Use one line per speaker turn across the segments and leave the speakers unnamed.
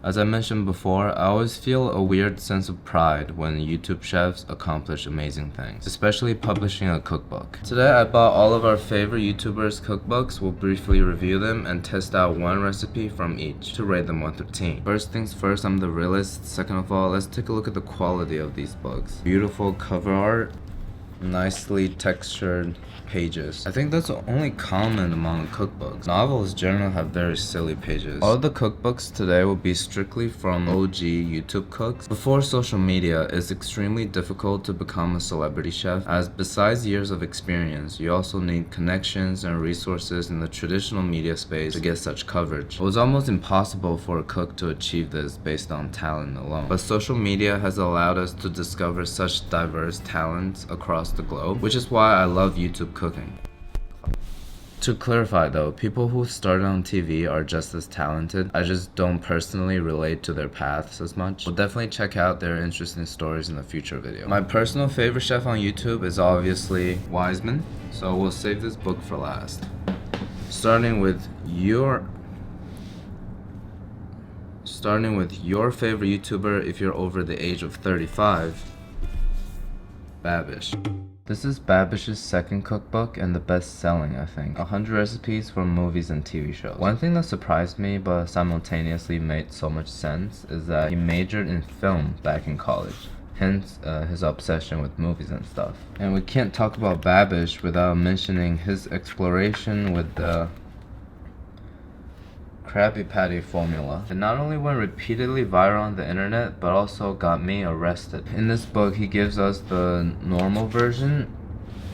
As I mentioned before, I always feel a weird sense of pride when YouTube chefs accomplish amazing things, especially publishing a cookbook. Today I bought all of our favorite YouTubers' cookbooks. We'll briefly review them and test out one recipe from each to rate them 1 through 10. First things first, I'm the realist. Second of all, let's take a look at the quality of these books. Beautiful cover art, nicely textured pages. I think that's only common among cookbooks. Novels generally have very silly pages. All the cookbooks today will be strictly from OG YouTube cooks. Before social media, it's extremely difficult to become a celebrity chef, as besides years of experience, you also need connections and resources in the traditional media space to get such coverage. It was almost impossible for a cook to achieve this based on talent alone. But social media has allowed us to discover such diverse talents across the globe, which is why I love YouTube cooking. To clarify though, people who started on TV are just as talented. I just don't personally relate to their paths as much. We'll definitely check out their interesting stories in a future video. My personal favorite chef on YouTube is obviously Wiseman, so we'll save this book for last. Starting with your favorite YouTuber if you're over the age of 35, Babish. This is Babish's second cookbook and the best-selling, I think. 100 recipes for movies and TV shows. One thing that surprised me but simultaneously made so much sense is that he majored in film back in college. Hence, his obsession with movies and stuff. And we can't talk about Babish without mentioning his exploration with the Krabby Patty formula. It not only went repeatedly viral on the internet, but also got me arrested. In this book, he gives us the normal version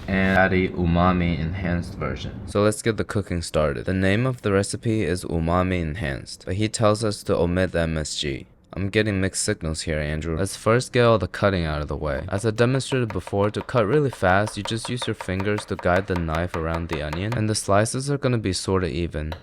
and patty umami enhanced version. So let's get the cooking started. The name of the recipe is umami enhanced, but he tells us to omit the MSG. I'm getting mixed signals here, Andrew. Let's first get all the cutting out of the way. As I demonstrated before, to cut really fast, you just use your fingers to guide the knife around the onion, and the slices are gonna be sorta even.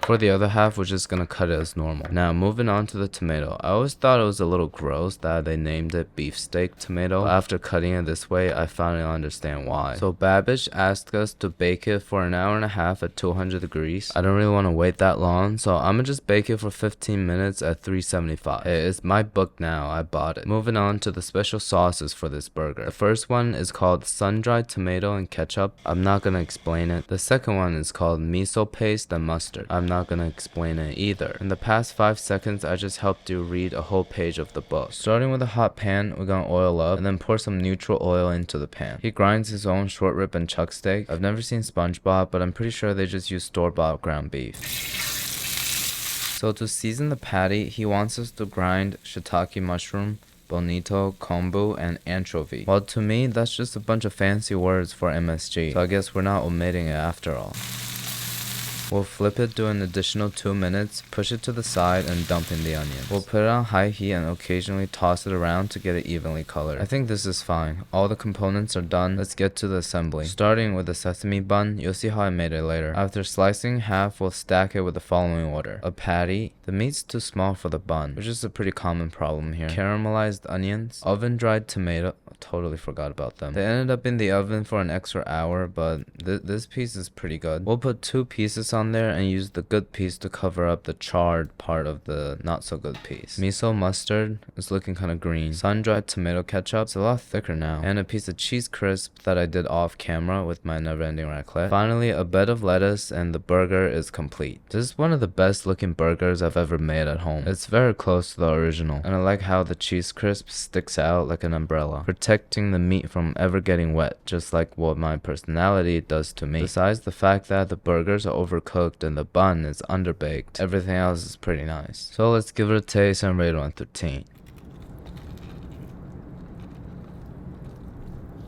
For the other half, we're just gonna cut it as normal. Now, moving on to the tomato. I always thought it was a little gross that they named it beefsteak tomato. But after cutting it this way, I finally understand why. So Babish asked us to bake it for an hour and a half at 200 degrees. I don't really want to wait that long, so I'm gonna just bake it for 15 minutes at 375. Hey, it's my book now, I bought it. Moving on to the special sauces for this burger. The first one is called sun-dried tomato and ketchup. I'm not gonna explain it. The second one is called miso paste and mustard. I'm not gonna explain it either. In the past 5 seconds, I just helped you read a whole page of the book. Starting with a hot pan, we're gonna oil up and then pour some neutral oil into the pan. He grinds his own short rib and chuck steak. I've never seen SpongeBob, but I'm pretty sure they just use store-bought ground beef. So to season the patty, he wants us to grind shiitake mushroom, bonito, kombu, and anchovy. Well, to me, that's just a bunch of fancy words for MSG, so I guess we're not omitting it after all. We'll flip it to an additional 2 minutes, push it to the side, and dump in the onions. We'll put it on high heat and occasionally toss it around to get it evenly colored. I think this is fine. All the components are done. Let's get to the assembly. Starting with the sesame bun, you'll see how I made it later. After slicing half, we'll stack it with the following order. A patty. The meat's too small for the bun, which is a pretty common problem here. Caramelized onions. Oven-dried tomato. I totally forgot about them. They ended up in the oven for an extra hour, but this piece is pretty good. We'll put 2 pieces on there and use the good piece to cover up the charred part of the not so good piece. Miso mustard is looking kind of green. Sun-dried tomato ketchup, it's a lot thicker now. And a piece of cheese crisp that I did off camera with my never-ending raclette. Finally, a bed of lettuce and the burger is complete. This is one of the best looking burgers I've ever made at home. It's very close to the original, and I like how the cheese crisp sticks out like an umbrella, protecting the meat from ever getting wet, just like what my personality does to me. Besides the fact that the burgers are overcooked and the bun is underbaked, everything else is pretty nice. So let's give it a taste and rate it 1 through 10.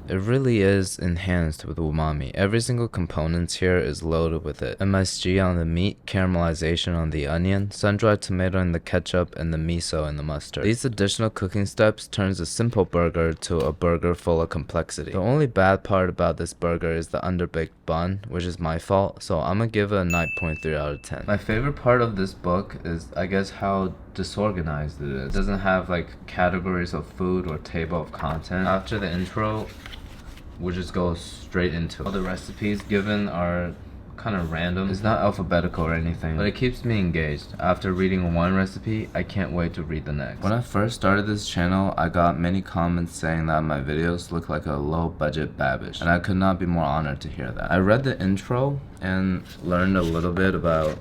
It really is enhanced with umami. Every single component here is loaded with it. MSG on the meat, caramelization on the onion, sun-dried tomato in the ketchup, and the miso in the mustard. These additional cooking steps turns a simple burger to a burger full of complexity. The only bad part about this burger is the underbaked bun, which is my fault, so I'm gonna give it a 9.3 out of 10. My favorite part of this book is, I guess, how disorganized it is. It doesn't have like categories of food or table of content. After the intro, we'll just go straight into it. All the recipes given are kind of random. It's not alphabetical or anything, but it keeps me engaged. After reading one recipe, I can't wait to read the next. When I first started this channel, I got many comments saying that my videos look like a low-budget Babish, and I could not be more honored to hear that. I read the intro and learned a little bit about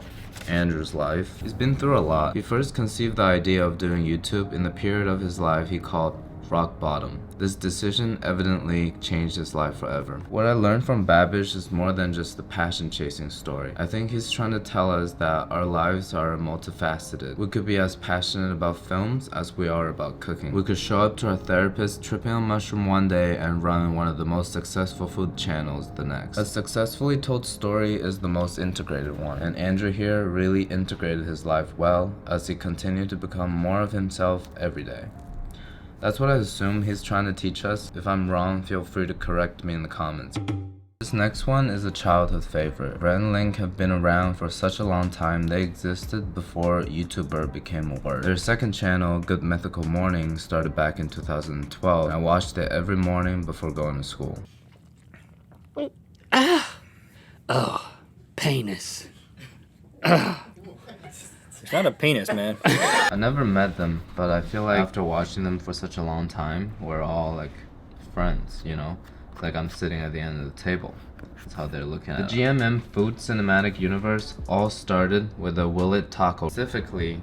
Andrew's life. He's been through a lot. He first conceived the idea of doing YouTube in the period of his life he called rock bottom. This decision evidently changed his life forever. What I learned from Babish is more than just the passion chasing story. I think he's trying to tell us that our lives are multifaceted. We could be as passionate about films as we are about cooking. We could show up to our therapist tripping on mushroom one day and run one of the most successful food channels the next. A successfully told story is the most integrated one, and Andrew here really integrated his life well as he continued to become more of himself every day. That's what I assume he's trying to teach us. If I'm wrong, feel free to correct me in the comments. This next one is a childhood favorite. Brett and Link have been around for such a long time. They existed before YouTuber became a word. Their second channel, Good Mythical Morning, started back in 2012. I watched it every morning before going to school.
Oh, penis.
It's not a penis, man.
I never met them, but I feel like after watching them for such a long time, we're all like friends, you know? It's like I'm sitting at the end of the table. That's how they're looking at it. The GMM Food Cinematic Universe all started with a Will It Taco. Specifically,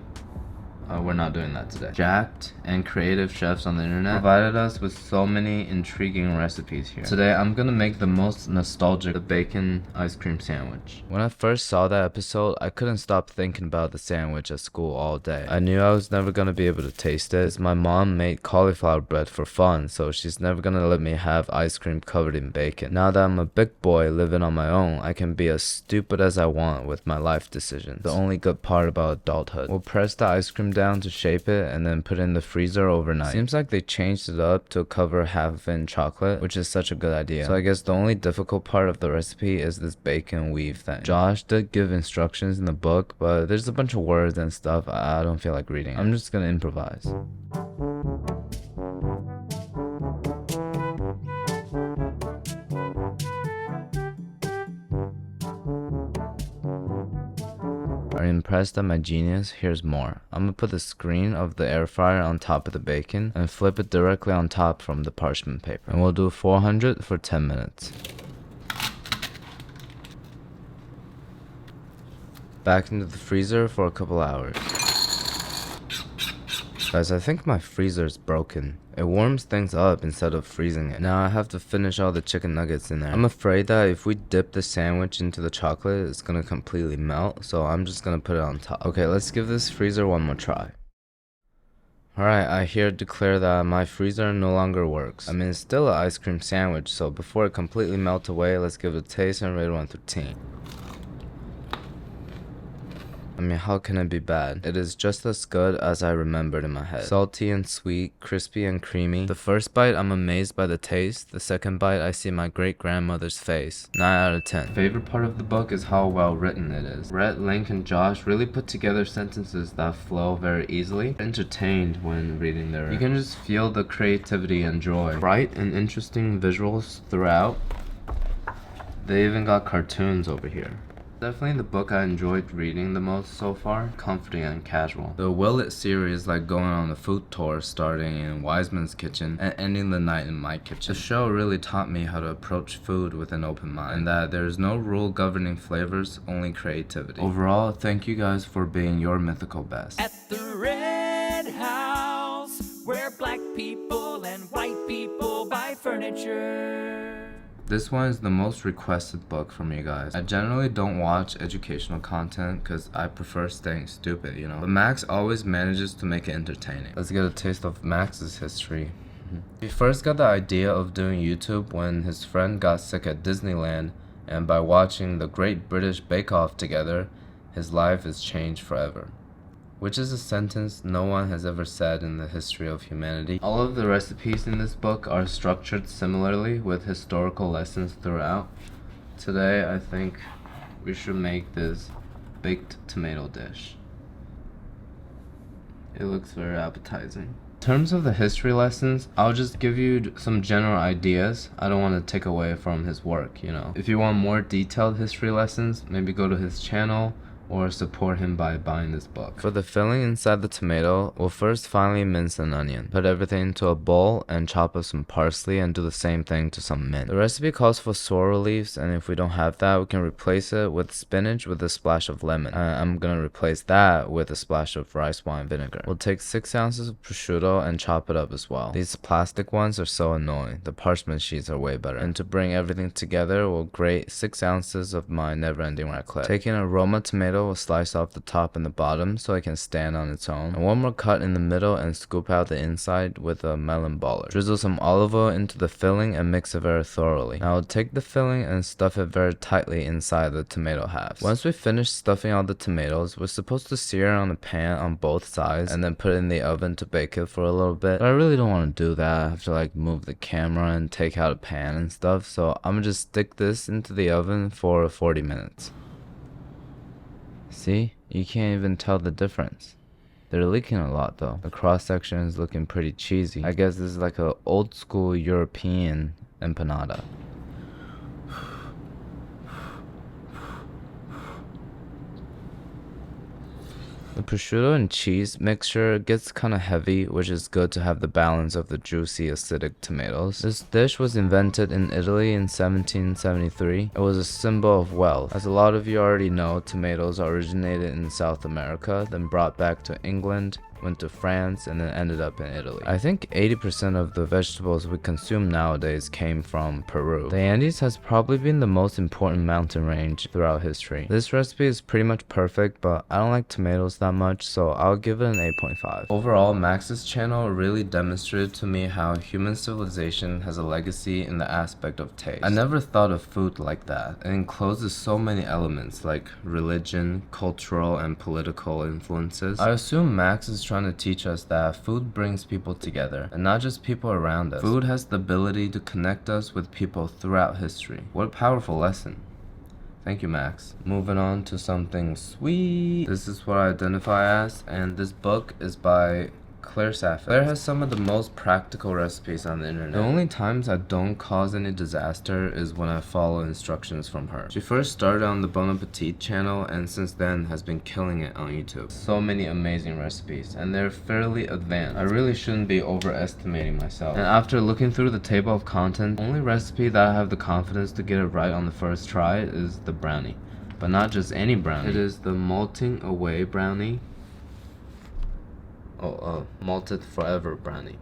we're not doing that today. Jacked and creative chefs on the internet provided us with so many intriguing recipes here. Today, I'm gonna make the most nostalgic, the bacon ice cream sandwich. When I first saw that episode, I couldn't stop thinking about the sandwich at school all day. I knew I was never gonna be able to taste it. My mom made cauliflower bread for fun, so she's never gonna let me have ice cream covered in bacon. Now that I'm a big boy living on my own, I can be as stupid as I want with my life decisions. The only good part about adulthood. We'll press the ice cream down to shape it and then put it in the freezer overnight. Seems like they changed it up to cover half in chocolate, which is such a good idea. So I guess the only difficult part of the recipe is this bacon weave thing. Josh did give instructions in the book, but there's a bunch of words and stuff I don't feel like reading. I'm just gonna improvise. Are you impressed at my genius? Here's more. I'm gonna put the screen of the air fryer on top of the bacon and flip it directly on top from the parchment paper. And we'll do 400 for 10 minutes. Back into the freezer for a couple hours. Guys, I think my freezer is broken. It warms things up instead of freezing it. Now I have to finish all the chicken nuggets in there. I'm afraid that if we dip the sandwich into the chocolate, it's gonna completely melt, so I'm just gonna put it on top. Okay, let's give this freezer one more try. Alright, I here declare that my freezer no longer works. I mean, it's still an ice cream sandwich, so before it completely melts away, let's give it a taste and rate it 1 through 10. I mean, how can it be bad? It is just as good as I remembered in my head. Salty and sweet, crispy and creamy. The first bite, I'm amazed by the taste. The second bite, I see my great-grandmother's face. 9 out of 10. Favorite part of the book is how well written it is. Brett, Link, and Josh really put together sentences that flow very easily. Entertained when reading their... You can just feel the creativity and joy. Bright and interesting visuals throughout. They even got cartoons over here. Definitely the book I enjoyed reading the most so far. Comforting and casual. The Will It series, like going on a food tour starting in Wiseman's kitchen and ending the night in my kitchen. The show really taught me how to approach food with an open mind, and that there is no rule governing flavors, only creativity. Overall, thank you guys for being your mythical best.
At the Red House, where black people and white people buy furniture.
This one is the most requested book from you guys. I generally don't watch educational content because I prefer staying stupid, you know. But Max always manages to make it entertaining. Let's get a taste of Max's history. He first got the idea of doing YouTube when his friend got sick at Disneyland, and by watching the Great British Bake Off together, his life is changed forever. Which is a sentence no one has ever said in the history of humanity. All of the recipes in this book are structured similarly with historical lessons throughout. Today, I think we should make this baked tomato dish. It looks very appetizing. In terms of the history lessons, I'll just give you some general ideas. I don't want to take away from his work, you know. If you want more detailed history lessons, maybe go to his channel or support him by buying this book. For the filling inside the tomato, we'll first finely mince an onion. Put everything into a bowl and chop up some parsley and do the same thing to some mint. The recipe calls for sorrel leaves, and if we don't have that, we can replace it with spinach with a splash of lemon. I'm gonna replace that with a splash of rice wine vinegar. We'll take 6 ounces of prosciutto and chop it up as well. These plastic ones are so annoying. The parchment sheets are way better. And to bring everything together, we'll grate 6 ounces of my never-ending raclette. Taking a Roma tomato, we'll slice off the top and the bottom so it can stand on its own. And one more cut in the middle and scoop out the inside with a melon baller. Drizzle some olive oil into the filling and mix it very thoroughly. Now I'll take the filling and stuff it very tightly inside the tomato halves. Once we finish stuffing all the tomatoes, we're supposed to sear it on the pan on both sides and then put it in the oven to bake it for a little bit. But I really don't want to do that. I have to like move the camera and take out a pan and stuff. So I'm gonna just stick this into the oven for 40 minutes. See? You can't even tell the difference. They're leaking a lot though. The cross section is looking pretty cheesy. I guess this is like a old school European empanada. The prosciutto and cheese mixture gets kind of heavy, which is good to have the balance of the juicy acidic tomatoes. This dish was invented in Italy in 1773. It was a symbol of wealth. As a lot of you already know, tomatoes originated in South America, then brought back to England, went to France, and then ended up in Italy. I think 80% of the vegetables we consume nowadays came from Peru. The Andes has probably been the most important mountain range throughout history. This recipe is pretty much perfect, but I don't like tomatoes that much, so I'll give it an 8.5. Overall, Max's channel really demonstrated to me how human civilization has a legacy in the aspect of taste. I never thought of food like that. It encloses so many elements like religion, cultural, and political influences. I assume Max is trying to teach us that food brings people together, and not just people around us. Food has the ability to connect us with people throughout history. What a powerful lesson. Thank you, Max. Moving on to something sweet. This is what I identify as, and this book is by Claire Saffin. Claire has some of the most practical recipes on the internet. The only times I don't cause any disaster is when I follow instructions from her. She first started on the Bon Appetit channel and since then has been killing it on YouTube. So many amazing recipes and they're fairly advanced. I really shouldn't be overestimating myself. And after looking through the table of content, the only recipe that I have the confidence to get it right on the first try is the brownie. But not just any brownie. It is the Malting Away brownie. Malted Forever brownie.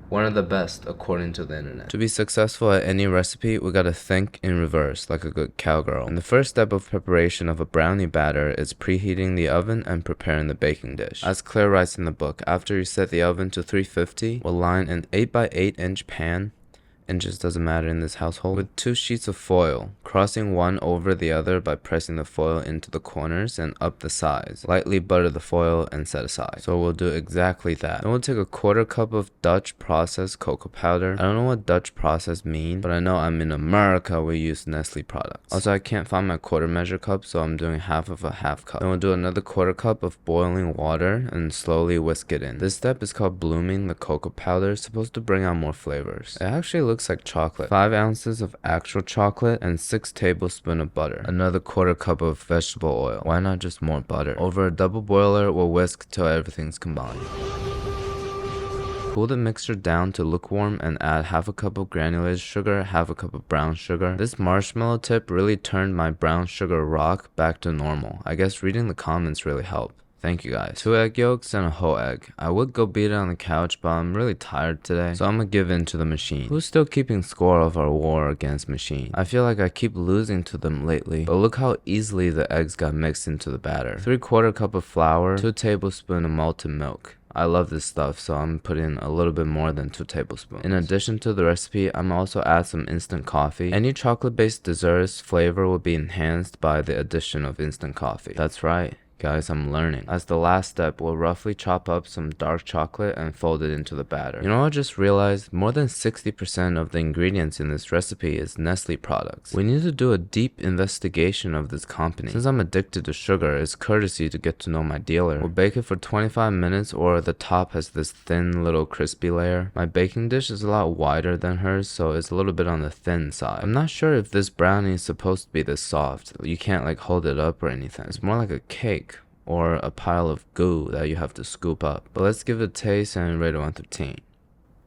One of the best according to the internet. To be successful at any recipe, we gotta think in reverse like a good cowgirl. And the first step of preparation of a brownie batter is preheating the oven and preparing the baking dish. As Claire writes in the book, after you set the oven to 350, we'll line an 8x8 inch pan, inches doesn't matter in this household, with 2 sheets of foil, crossing one over the other by pressing the foil into the corners and up the sides. Lightly butter the foil and set aside. So we'll do exactly that. Then we'll take a 1/4 cup of Dutch processed cocoa powder. I don't know what Dutch process mean, but I know I'm in America, we use Nestle products. Also, I can't find my 1/4 measure cup, so I'm doing half of a half cup. Then we'll do another 1/4 cup of boiling water and slowly whisk it in. This step is called blooming the cocoa powder. It's supposed to bring out more flavors. It actually looks like chocolate. 5 ounces of actual chocolate and 6 tablespoons of butter. Another 1/4 cup of vegetable oil. Why not just more butter? Over a double boiler, we'll whisk till everything's combined. Cool the mixture down to lukewarm and add half a cup of granulated sugar, half a cup of brown sugar. This marshmallow tip really turned my brown sugar rock back to normal. I guess reading the comments really helped. Thank you guys. 2 egg yolks and a whole egg. I would go beat it on the couch, but I'm really tired today, so I'm gonna give in to the machine. Who's still keeping score of our war against machine? I feel like I keep losing to them lately, but look how easily the eggs got mixed into the batter. 3/4 cup of flour, 2 tablespoons of malted milk. I love this stuff, so I'm putting a little bit more than 2 tablespoons. In addition to the recipe, I'm also add some instant coffee. Any chocolate-based dessert's flavor will be enhanced by the addition of instant coffee. That's right. Guys, I'm learning. As the last step, we'll roughly chop up some dark chocolate and fold it into the batter. You know what I just realized? More than 60% of the ingredients in this recipe is Nestle products. We need to do a deep investigation of this company. Since I'm addicted to sugar, it's courtesy to get to know my dealer. We'll bake it for 25 minutes, or the top has this thin little crispy layer. My baking dish is a lot wider than hers, so it's a little bit on the thin side. I'm not sure if this brownie is supposed to be this soft. You can't like hold it up or anything. It's more like a cake or a pile of goo that you have to scoop up. But let's give it a taste and rate it 1 through 10.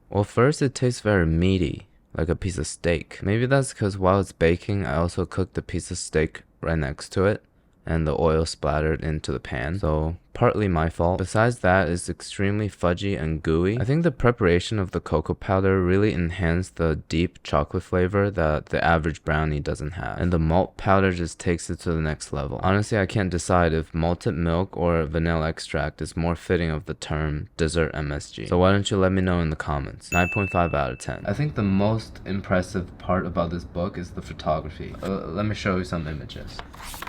Well, first it tastes very meaty, like a piece of steak. Maybe that's because while it's baking, I also cooked a piece of steak right next to it, and the oil splattered into the pan, so partly my fault. Besides that, it's extremely fudgy and gooey. I think the preparation of the cocoa powder really enhanced the deep chocolate flavor that the average brownie doesn't have, and the malt powder just takes it to the next level. Honestly, I can't decide if malted milk or vanilla extract is more fitting of the term dessert MSG, so why don't you let me know in the comments. 9.5 out of 10. I think the most impressive part about this book is the photography. Let me show you some images.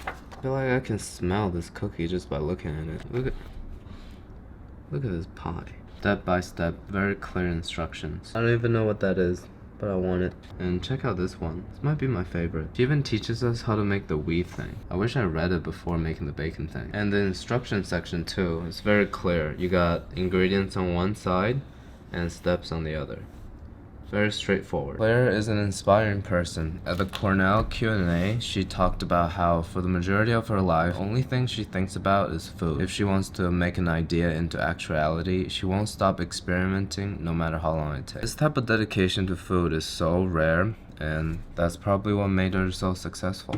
I feel like I can smell this cookie just by looking at it. Look at this pie. Step by step, very clear instructions. I don't even know what that is, but I want it. And check out this one. This might be my favorite. She even teaches us how to make the weave thing. I wish I read it before making the bacon thing. And the instruction section too, it's very clear. You got ingredients on one side and steps on the other. Very straightforward. Claire is an inspiring person. At the Cornell Q&A, she talked about how for the majority of her life, the only thing she thinks about is food. If she wants to make an idea into actuality, she won't stop experimenting no matter how long it takes. This type of dedication to food is so rare, and that's probably what made her so successful.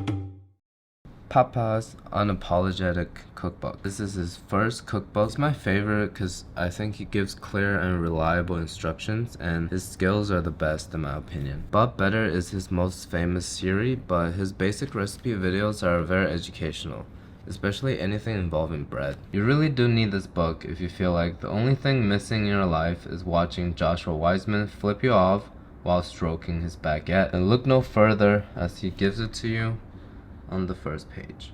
Papa's Unapologetic Cookbook. This is his first cookbook. It's my favorite because I think he gives clear and reliable instructions, and his skills are the best in my opinion. But Better is his most famous series, but his basic recipe videos are very educational, especially anything involving bread. You really do need this book if you feel like the only thing missing in your life is watching Joshua Weissman flip you off while stroking his baguette. And look no further as he gives it to you on the first page.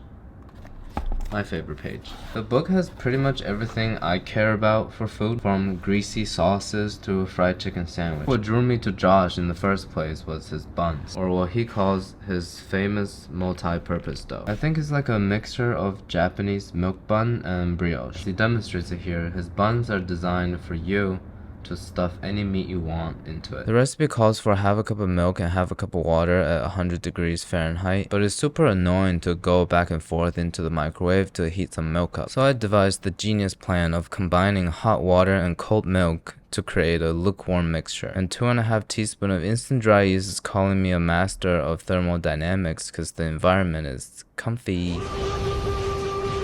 My favorite page. The book has pretty much everything I care about for food, from greasy sauces to a fried chicken sandwich. What drew me to Josh in the first place was his buns, or what he calls his famous multi-purpose dough. I think it's like a mixture of Japanese milk bun and brioche. He demonstrates it here. His buns are designed for you to stuff any meat you want into it. The recipe calls for half a cup of milk and half a cup of water at 100 degrees Fahrenheit, but it's super annoying to go back and forth into the microwave to heat some milk up. So I devised the genius plan of combining hot water and cold milk to create a lukewarm mixture. And 2.5 teaspoons of instant dry yeast is calling me a master of thermodynamics because the environment is comfy.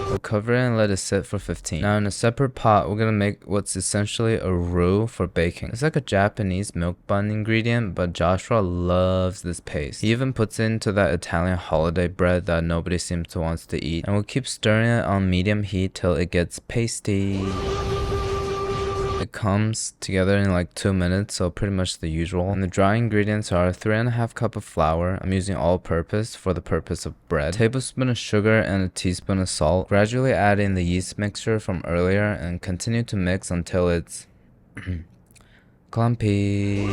We'll cover it and let it sit for 15. Now in a separate pot, we're gonna make what's essentially a roux for baking. It's like a Japanese milk bun ingredient, but Joshua loves this paste. He even puts it into that Italian holiday bread that nobody seems to want to eat. And we'll keep stirring it on medium heat till it gets pasty. It comes together in like 2 minutes, so pretty much the usual. And the dry ingredients are 3.5 cups of flour. I'm using all-purpose for the purpose of bread. A tablespoon of sugar and a teaspoon of salt. Gradually add in the yeast mixture from earlier and continue to mix until it's clumpy.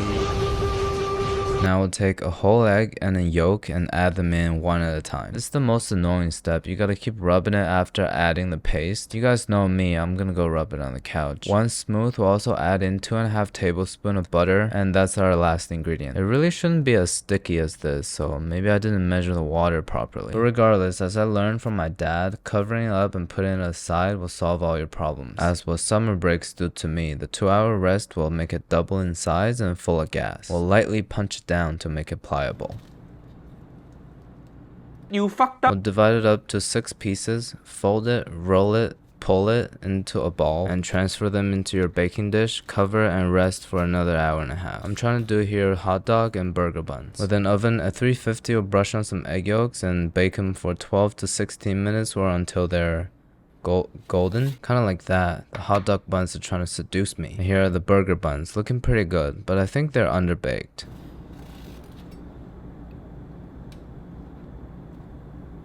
Now we'll take a whole egg and a yolk and add them in one at a time. This is the most annoying step. You gotta keep rubbing it after adding the paste. You guys know me, I'm gonna go rub it on the couch. Once smooth, we'll also add in 2.5 tablespoons of butter, and that's our last ingredient. It really shouldn't be as sticky as this, so maybe I didn't measure the water properly. But regardless, as I learned from my dad, covering it up and putting it aside will solve all your problems. As what summer breaks do to me, the 2-hour rest will make it double in size and full of gas. We'll lightly punch it down to make it pliable.
You fucked up.
We'll divide it up to 6 pieces, fold it, roll it, pull it into a ball, and transfer them into your baking dish, cover and rest for another 1.5 hours. I'm trying to do here hot dog and burger buns. With an oven at 350, we'll brush on some egg yolks and bake them for 12 to 16 minutes or until they're golden, kind of like that. The hot dog buns are trying to seduce me. And here are the burger buns, looking pretty good, but I think they're underbaked.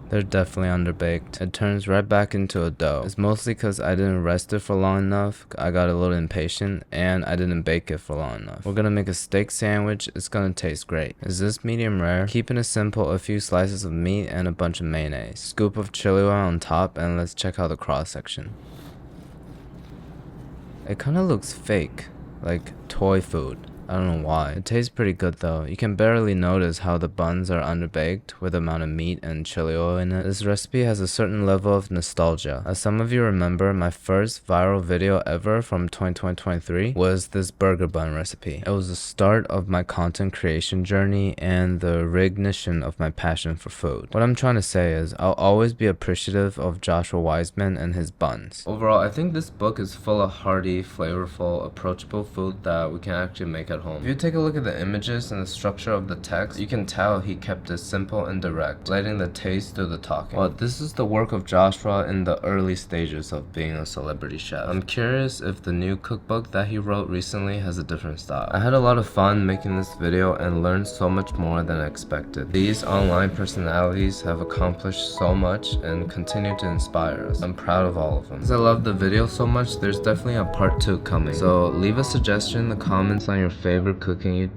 They're definitely underbaked. It turns right back into a dough. It's mostly because I didn't rest it for long enough, I got a little impatient, and I didn't bake it for long enough. We're gonna make a steak sandwich. It's gonna taste great. Is this medium rare? Keeping it simple, a few slices of meat and a bunch of mayonnaise. Scoop of chili oil on top, and let's check out the cross section. It kinda looks fake, like toy food. I don't know why. It tastes pretty good though. You can barely notice how the buns are underbaked with the amount of meat and chili oil in it. This recipe has a certain level of nostalgia. As some of you remember, my first viral video ever from 2023 was this burger bun recipe. It was the start of my content creation journey and the reignition of my passion for food. What I'm trying to say is I'll always be appreciative of Joshua Wiseman and his buns. Overall, I think this book is full of hearty, flavorful, approachable food that we can actually make at home. If you take a look at the images and the structure of the text, you can tell he kept it simple and direct, letting the taste do the talking. Well, this is the work of Joshua in the early stages of being a celebrity chef. I'm curious if the new cookbook that he wrote recently has a different style. I had a lot of fun making this video and learned so much more than I expected. These online personalities have accomplished so much and continue to inspire us. I'm proud of all of them. Because I love the video so much, there's definitely a part 2 coming. So leave a suggestion in the comments on your favorite cooking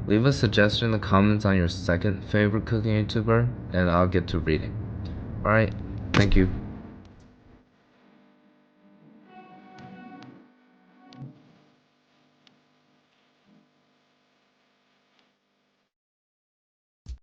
Leave a suggestion in the comments on your second favorite cooking YouTuber, and I'll get to reading. Alright, thank you.